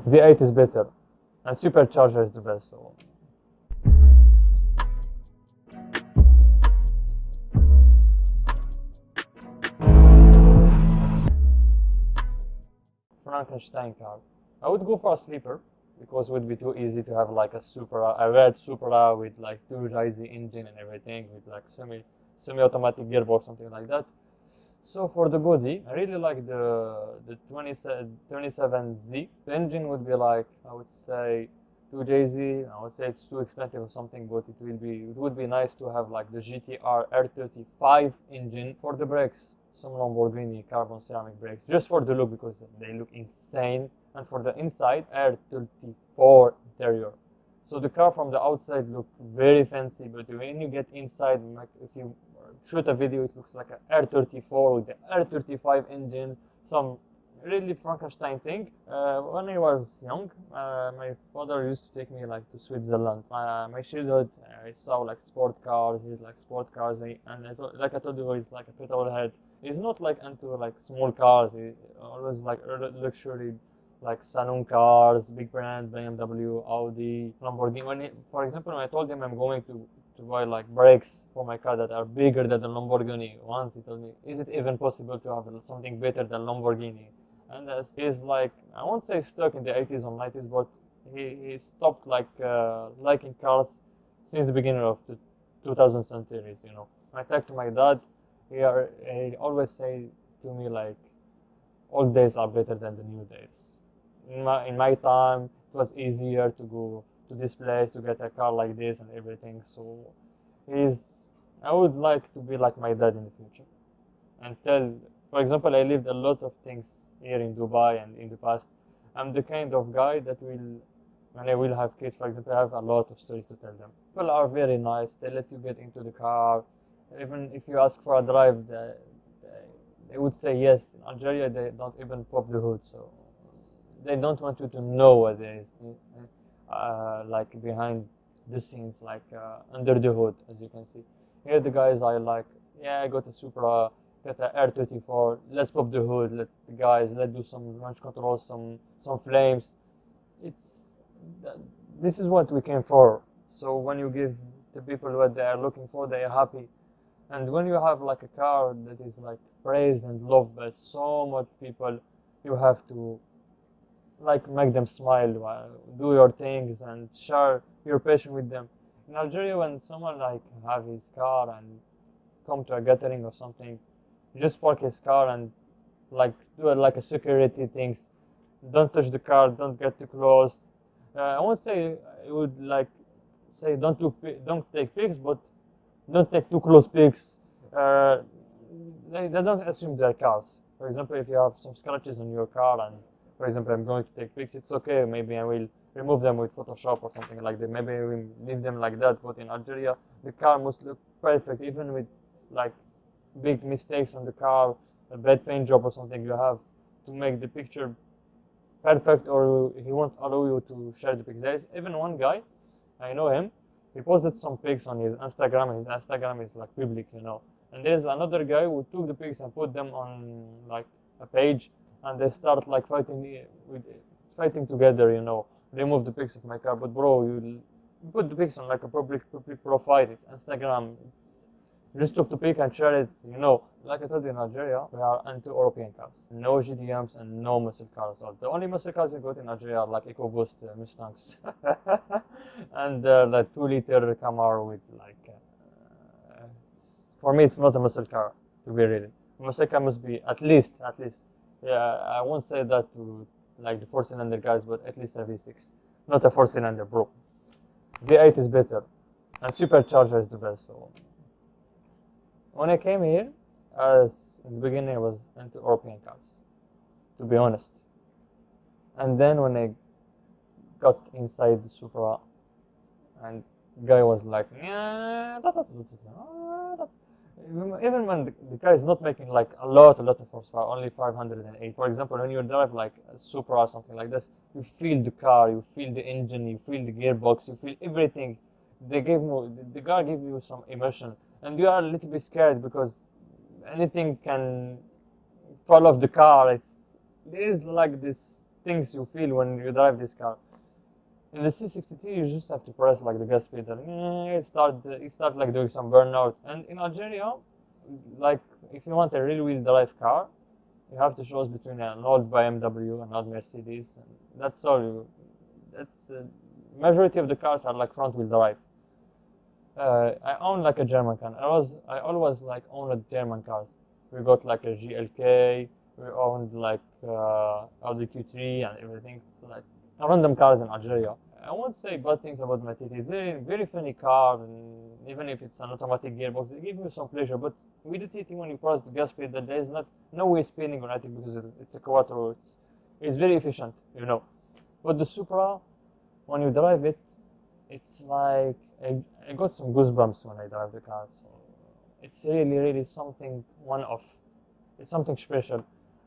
V8 is better, and supercharger is the best. So Frankenstein car, I would go for a sleeper because it would be too easy to have like a red Supra with like 2 JZ engine and everything with like semi-automatic gearbox, something like that. So for the body, I really like the 27Z. The engine would be like, I would say 2JZ. I would say it's too expensive or something, but it would be nice to have like the GTR R35 engine. For the brakes, some Lamborghini carbon ceramic brakes, just for the look because they look insane. And for the inside, R34 interior. So the car from the outside look very fancy, but when you get inside, like if you shoot a video, it looks like an R34 with the R35 engine, some really Frankenstein thing. When I was young, my father used to take me like to Switzerland. My childhood, I saw like sport cars. He's like sport cars, and like I told you, he's like a petrol head. He's not like into like small cars. He always like luxury, like saloon cars, big brands, BMW, Audi, Lamborghini. For example, when I told him I'm going to buy like brakes for my car that are bigger than the Lamborghini, once he told me, is it even possible to have something better than Lamborghini? And he's like, I won't say stuck in the 80s or 90s, but he stopped like liking cars since the beginning of the 2000 centuries, you know. I talked to my dad, he always say to me like, old days are better than the new days. In my time, it was easier to go to this place to get a car like this and everything. So I would like to be like my dad in the future and tell. For example, I lived a lot of things here in Dubai and in the past. I'm the kind of guy that will, when I will have kids, for example, I have a lot of stories to tell them. People are very nice. They let you get into the car. Even if you ask for a drive, they would say yes. In Algeria, they don't even pop the hood, so they don't want you to know what there is, like behind the scenes, like under the hood, as you can see. Here, the guys are like, yeah, I got a Supra, got a R34. Let's pop the hood. Let's do some launch control, some flames. It's this is what we came for. So when you give the people what they are looking for, they are happy. And when you have like a car that is like praised and loved by so much people, you have to like make them smile, do your things and share your passion with them. In Algeria, when someone like have his car and come to a gathering or something, you just park his car and like do like a security things. Don't touch the car, don't get too close. I won't say I would like say don't take pics, but don't take too close pics. Uh, they don't assume their cars. For example, if you have some scratches on your car and, for example, I'm going to take pics, it's okay. Maybe I will remove them with Photoshop or something like that. Maybe I will leave them like that. But in Algeria, the car must look perfect, even with like big mistakes on the car, a bad paint job or something. You have to make the picture perfect, or he won't allow you to share the pics. There is even one guy, I know him. He posted some pics on his Instagram. His Instagram is like public, you know. And there's another guy who took the pics and put them on like a page, and they start like fighting together, you know. Remove the pics of my car, but bro, you put the pics on like a public profile. It's Instagram. Just took the pic and share it, you know. Like I told you, in Algeria, we are anti-European cars. No GDMs and no muscle cars. So the only muscle cars you got in Algeria are like EcoBoost Mustangs. And the 2-liter Camaro with like, for me, it's not a muscle car, to be really. A muscle car must be at least, yeah, I won't say that to like the 4-cylinder guys, but at least a V6. Not a 4-cylinder, bro. V8 is better. And supercharger is the best, so. When I came here, as in the beginning, I was into European cars, to be honest. And then when I got inside the Supra, and guy was like, yeah, even when the car is not making like a lot of horsepower, only 508. For example, when you drive like a Supra or something like this, you feel the car, you feel the engine, you feel the gearbox, you feel everything. The car give you some emotion, and you are a little bit scared because anything can fall off the car. There is like this things you feel when you drive this car. In the C63, you just have to press like the gas pedal. It start like doing some burnout. And in Algeria, like if you want a real wheel drive car, you have to choose between an old BMW and an old Mercedes. And that's all. That's majority of the cars are like front wheel drive. I own like a German car. I always like owned German cars. We got like a GLK. We owned like Audi Q3 and everything. It's like random cars in Algeria. I won't say bad things about my TT. Very funny car, and even if it's an automatic gearbox, it gives me some pleasure. But with the TT, when you press the gas pedal, there is no way spinning or anything because it's a quattro. It's very efficient, you know. But the Supra, when you drive it, it's like I got some goosebumps when I drive the car. So it's really something one-off. It's something special.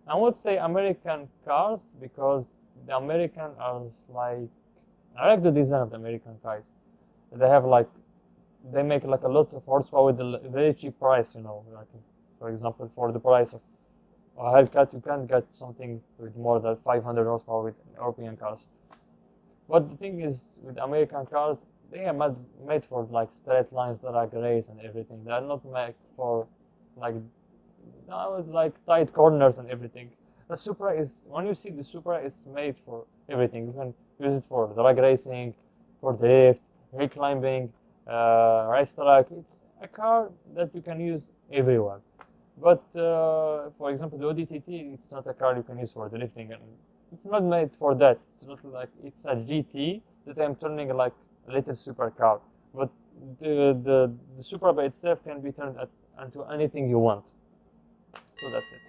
I would say American cars because the American are like, I like the design of the American cars. They have like, they make like a lot of horsepower with a very cheap price, you know. Like, for example, for the price of a Hellcat, you can't get something with more than 500 horsepower with European cars. But the thing is, with American cars, they are made for like straight lines, drag race and everything. They are not made for like, like tight corners and everything. The Supra is, when you see the Supra, it's made for everything. You can use it for drag racing, for drift, hill climbing, racetrack. It's a car that you can use everywhere. But for example, the Audi TT, it's not a car you can use for drifting, and it's not made for that. It's not like it's a GT that I'm turning like a little supercar. But the Supra by itself can be turned into anything you want. So that's it.